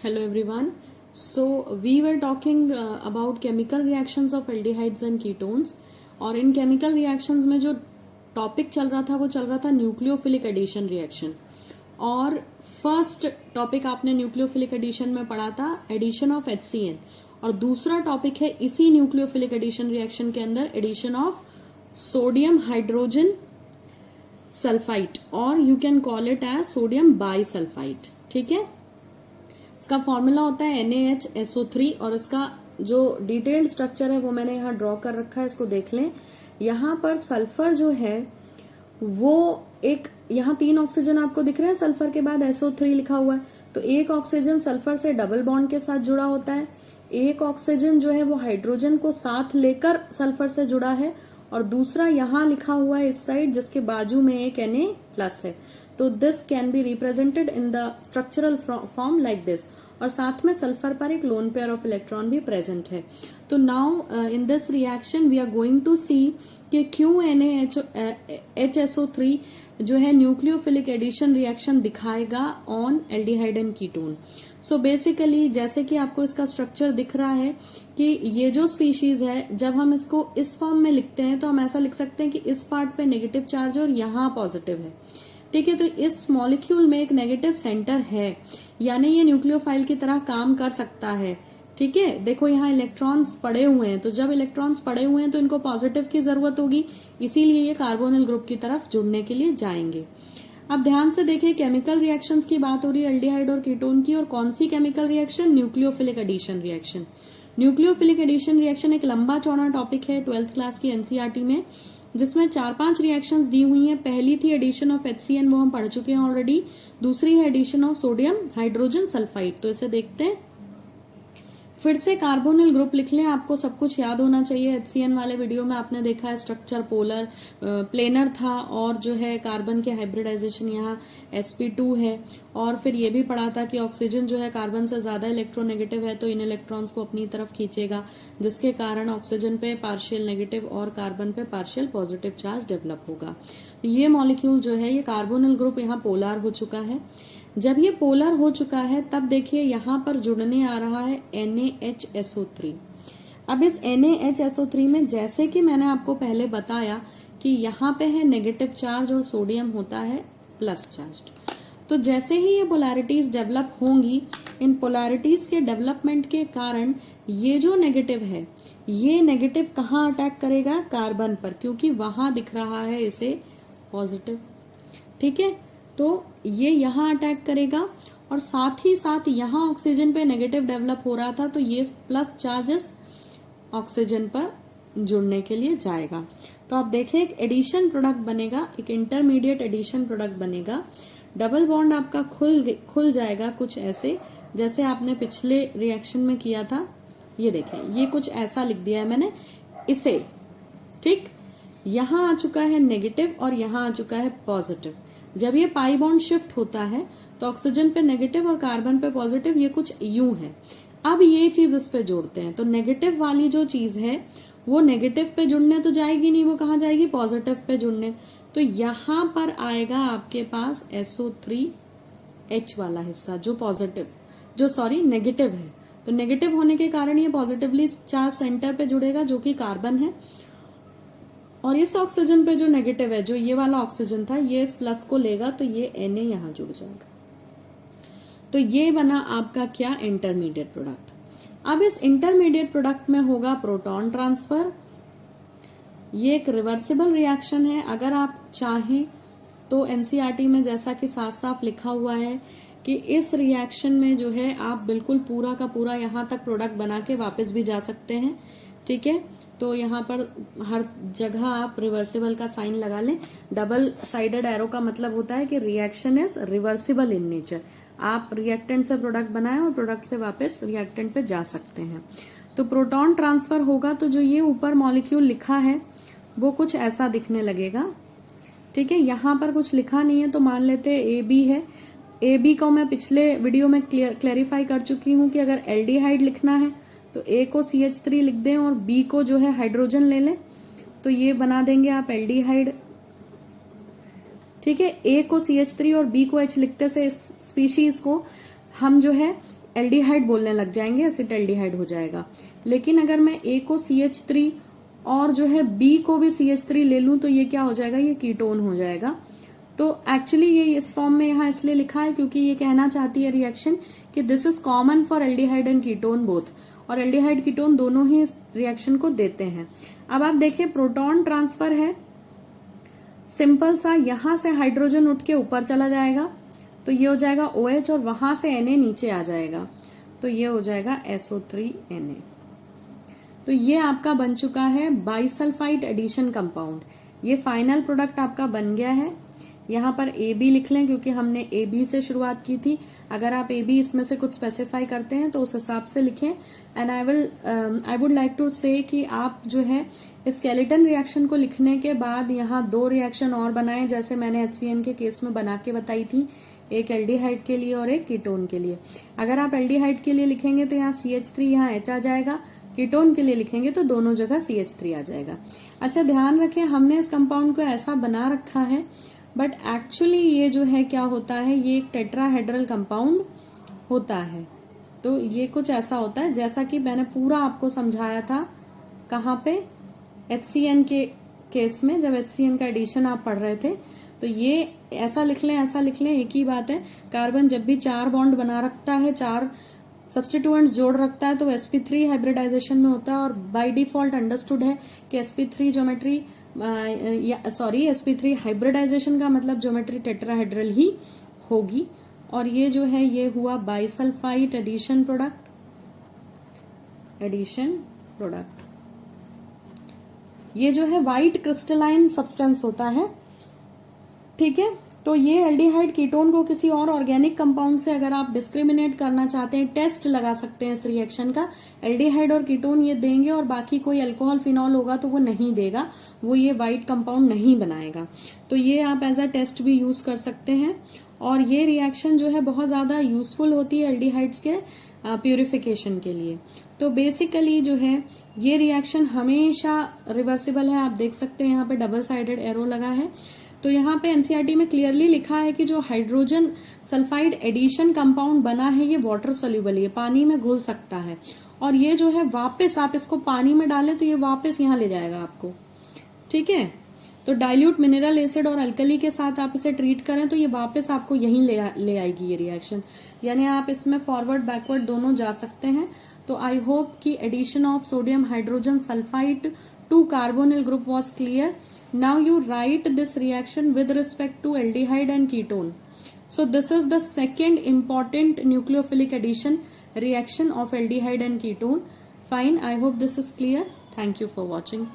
Hello everyone. So we were talking about chemical reactions of aldehydes and ketones और इन chemical reactions में जो topic चल रहा था वो चल रहा था न्यूक्लियोफिलिक एडिशन रिएक्शन। और फर्स्ट टॉपिक आपने न्यूक्लियोफिलिक एडिशन में पढ़ा था एडिशन ऑफ HCN और दूसरा टॉपिक है इसी न्यूक्लियोफिलिक एडिशन रिएक्शन के अंदर addition of sodium hydrogen sulphide और you can call it as sodium bisulphide. ठीक है, इसका फॉर्मूला होता है NaHSO3 और इसका जो डिटेल्ड स्ट्रक्चर है वो मैंने यहाँ ड्रॉ कर रखा है, इसको देख लें। यहाँ पर सल्फर जो है वो एक, यहाँ 3 ऑक्सीजन आपको दिख रहे हैं, सल्फर के बाद SO3 लिखा हुआ है, तो एक ऑक्सीजन सल्फर से डबल बॉन्ड के साथ जुड़ा होता है, एक ऑक्सीजन जो है वो हाइड्रोजन को साथ लेकर सल्फर से जुड़ा है और दूसरा यहाँ लिखा हुआ है इस साइड जिसके बाजू में एक Na+ है। तो this can be represented in the structural form like this और साथ में सल्फर पर एक लोन पेयर ऑफ इलेक्ट्रॉन भी प्रेजेंट है। तो now in this reaction we are going to see कि क्यों NaHSO3 जो है न्यूक्लियोफिलिक एडिशन रिएक्शन दिखाएगा on aldehyde and ketone. So basically जैसे कि आपको इसका स्ट्रक्चर दिख रहा है कि ये जो स्पीशीज है जब हम इसको इस फॉर्म में लिखते हैं तो हम ऐसा लिख सकते हैं कि इस पार्ट पे नेगेटिव चार्ज और यहाँ पॉजिटिव है। ठीक है, तो इस मॉलिक्यूल में एक नेगेटिव सेंटर है, यानी ये न्यूक्लियोफाइल की तरह काम कर सकता है। ठीक है, देखो यहाँ इलेक्ट्रॉन्स पड़े हुए हैं, तो जब इलेक्ट्रॉन्स पड़े हुए हैं तो इनको पॉजिटिव की जरूरत होगी, इसीलिए ये कार्बोनिल ग्रुप की तरफ जुड़ने के लिए जाएंगे। अब ध्यान से देखिए, केमिकल रिएक्शंस की बात हो रही है एल्डिहाइड और कीटोन की, और कौन सी chemical reaction? Nucleophilic addition reaction. Nucleophilic addition reaction एक लंबा चौड़ा टॉपिक है 12th क्लास की एनसीईआरटी में, जिसमें 4-5 रिएक्शंस दी हुई हैं। पहली थी एडिशन ऑफ HCN, वो हम पढ़ चुके हैं ऑलरेडी। दूसरी है addition of sodium hydrogen sulphide. तो इसे देखते हैं, फिर से कार्बोनिल ग्रुप लिख लें, आपको सब कुछ याद होना चाहिए। HCN वाले वीडियो में आपने देखा है स्ट्रक्चर पोलर प्लेनर था और जो है कार्बन के हाइब्रिडाइजेशन यहाँ sp2 है। और फिर ये भी पढ़ा था कि ऑक्सीजन जो है कार्बन से ज्यादा इलेक्ट्रोनेगेटिव है तो इन इलेक्ट्रॉन्स को अपनी तरफ खींचेगा, जिसके कारण ऑक्सीजन पे पार्शियल नेगेटिव और कार्बन पे पार्शियल पॉजिटिव चार्ज डेवलप होगा। ये मॉलिक्यूल जो है ये कार्बोनिल ग्रुप यहाँ पोलर हो चुका है। जब ये पोलर हो चुका है तब देखिए यहाँ पर जुड़ने आ रहा है NaHSO3। अब इस NaHSO3 में जैसे कि मैंने आपको पहले बताया कि यहाँ पे है नेगेटिव चार्ज और सोडियम होता है प्लस चार्ज। तो जैसे ही ये पोलैरिटीज डेवलप होंगी, इन पोलैरिटीज के डेवलपमेंट के कारण ये जो नेगेटिव है ये नेगेटिव कहाँ अटैक करेगा? कार्बन पर, क्योंकि वहां दिख रहा है इसे पॉजिटिव। ठीक है, तो ये यहाँ अटैक करेगा और साथ ही साथ यहाँ ऑक्सीजन पे नेगेटिव डेवलप हो रहा था तो ये प्लस चार्जेस ऑक्सीजन पर जुड़ने के लिए जाएगा। तो आप देखें एक एडिशन प्रोडक्ट बनेगा, एक इंटरमीडिएट एडिशन प्रोडक्ट बनेगा। डबल बॉन्ड आपका खुल जाएगा कुछ ऐसे, जैसे आपने पिछले रिएक्शन में किया था। ये देखें, ये कुछ ऐसा लिख दिया है मैंने इसे। ठीक, यहाँ आ चुका है नेगेटिव और यहाँ आ चुका है पॉजिटिव। जब ये पाई बॉन्ड शिफ्ट होता है तो ऑक्सीजन पे नेगेटिव और कार्बन पे पॉजिटिव, ये कुछ यूं है। अब ये चीज इस पे जोड़ते हैं तो नेगेटिव वाली जो चीज है वो नेगेटिव पे जुड़ने तो जाएगी नहीं, वो कहाँ जाएगी? पॉजिटिव पे जुड़ने। तो यहाँ पर आएगा आपके पास SO3H वाला हिस्सा जो पॉजिटिव, जो सॉरी नेगेटिव है। तो नेगेटिव होने के कारण ये पॉजिटिवली चार्ज सेंटर पे जुड़ेगा जो कि कार्बन है, और इस ऑक्सीजन पे जो नेगेटिव है, जो ये वाला ऑक्सीजन था, ये इस प्लस को लेगा तो ये Na यहाँ जुड़ जाएगा। तो ये बना आपका क्या? Intermediate product. अब इस इंटरमीडिएट प्रोडक्ट में होगा प्रोटॉन ट्रांसफर। ये एक रिवर्सिबल रिएक्शन है। अगर आप चाहें तो एनसीईआरटी में जैसा कि साफ साफ लिखा हुआ है कि इस रिएक्शन में जो है आप बिल्कुल पूरा का पूरा यहाँ तक प्रोडक्ट बना के वापस भी जा सकते हैं। ठीक है, तो यहाँ पर हर जगह आप रिवर्सिबल का साइन लगा लें। डबल साइडेड एरो का मतलब होता है कि reaction is reversible in nature. आप रिएक्टेंट से प्रोडक्ट बनाएं और प्रोडक्ट से वापस रिएक्टेंट पे जा सकते हैं। तो प्रोटॉन ट्रांसफर होगा तो जो ये ऊपर मॉलिक्यूल लिखा है वो कुछ ऐसा दिखने लगेगा। ठीक है, यहाँ पर कुछ लिखा नहीं है तो मान लेते हैं AB है। AB को मैं पिछले वीडियो में क्लैरिफाई कर चुकी हूँ कि अगर एल्डिहाइड लिखना है तो A को CH3 लिख दें और B को जो है हाइड्रोजन ले लें, तो ये बना देंगे आप एल्डिहाइड। ठीक है, A को CH3 और B को H लिखते से इस स्पीशीज को हम जो है एल्डिहाइड बोलने लग जाएंगे, एसिटाल्डिहाइड हो जाएगा। लेकिन अगर मैं A को CH3 और जो है B को भी CH3 ले लूं तो ये क्या हो जाएगा, ये कीटोन हो जाएगा। तो एक्चुअली ये इस फॉर्म में यहाँ इसलिए लिखा है क्योंकि ये कहना चाहती है रिएक्शन कि this is common for aldehyde and ketone both, और एल्डिहाइड कीटोन दोनों ही इस रिएक्शन को देते हैं। अब आप देखिए प्रोटॉन ट्रांसफर है सिंपल सा, यहां से हाइड्रोजन उठ के ऊपर चला जाएगा तो ये हो जाएगा OH और वहां से Na नीचे आ जाएगा तो ये हो जाएगा SO3Na। तो ये आपका बन चुका है बाइसल्फाइड एडिशन कंपाउंड। ये फाइनल प्रोडक्ट आपका बन गया है। यहाँ पर AB लिख लें क्योंकि हमने AB से शुरुआत की थी। अगर आप AB इसमें से कुछ स्पेसिफाई करते हैं तो उस हिसाब से लिखें। And I would like to say कि आप जो है स्केलेटन रिएक्शन को लिखने के बाद यहाँ 2 रिएक्शन और बनाएं, जैसे मैंने HCN के केस में बना के बताई थी, एक एल्डिहाइड के लिए और एक कीटोन के लिए। अगर आप एल्डिहाइड के लिए लिखेंगे तो यहाँ CH3 यहाँ H आ जाएगा, कीटोन के लिए लिखेंगे तो दोनों जगह CH3 आ जाएगा। अच्छा ध्यान रखें, हमने इस कंपाउंड को ऐसा बना रखा है बट एक्चुअली ये जो है क्या होता है, ये एक टेट्राहेड्रल कंपाउंड होता है। तो ये कुछ ऐसा होता है जैसा कि मैंने पूरा आपको समझाया था कहाँ पे, HCN के केस में, जब HCN का एडिशन आप पढ़ रहे थे। तो ये ऐसा लिख लें, ऐसा लिख लें, एक ही बात है। कार्बन जब भी 4 बॉन्ड बना रखता है, 4 सब्स्टिट्यूएंट्स जोड़ रखता है तो sp3 हाइब्रिडाइजेशन में होता है, और बाय डिफॉल्ट अंडरस्टूड है कि sp3 ज्योमेट्री sp3 हाइब्रिडाइजेशन का मतलब ज्योमेट्री टेट्राहेड्रल ही होगी। और ये जो है ये हुआ बाइसल्फाइड एडिशन प्रोडक्ट। ये जो है व्हाइट क्रिस्टलाइन सब्सटेंस होता है, ठीक है। तो ये एल्डिहाइड कीटोन को किसी और ऑर्गेनिक कंपाउंड से अगर आप डिस्क्रिमिनेट करना चाहते हैं, टेस्ट लगा सकते हैं इस रिएक्शन का। एल्डिहाइड और कीटोन ये देंगे और बाकी कोई अल्कोहल फिनॉल होगा तो वो नहीं देगा, वो ये व्हाइट कंपाउंड नहीं बनाएगा। तो ये आप एज अ टेस्ट भी यूज कर सकते हैं। और ये रिएक्शन जो है बहुत ज्यादा यूजफुल होती है एल्डिहाइड्स के प्यूरिफिकेशन के लिए। तो बेसिकली जो है ये रिएक्शन हमेशा रिवर्सिबल है। आप देख सकते हैं यहाँ पे डबल साइडेड एरो लगा है। तो यहाँ पे एनसीईआरटी में क्लियरली लिखा है कि जो हाइड्रोजन सल्फाइड एडिशन कंपाउंड बना है ये वाटर सोल्यूबल है, पानी में घुल सकता है। और ये जो है वापस आप इसको पानी में डालें तो ये वापस यहाँ ले जाएगा आपको, ठीक है। तो डाइल्यूट मिनरल एसिड और अल्कली के साथ आप इसे ट्रीट करें तो ये वापस आपको यहीं ले आएगी ये रिएक्शन, यानी आप इसमें फॉरवर्ड बैकवर्ड दोनों जा सकते हैं। तो आई होप कि addition of sodium hydrogen sulphide to carbonyl group was clear. Now you write this reaction with respect to aldehyde and ketone. So this is the second important nucleophilic addition reaction of aldehyde and ketone. Fine. I hope this is clear. Thank you for watching.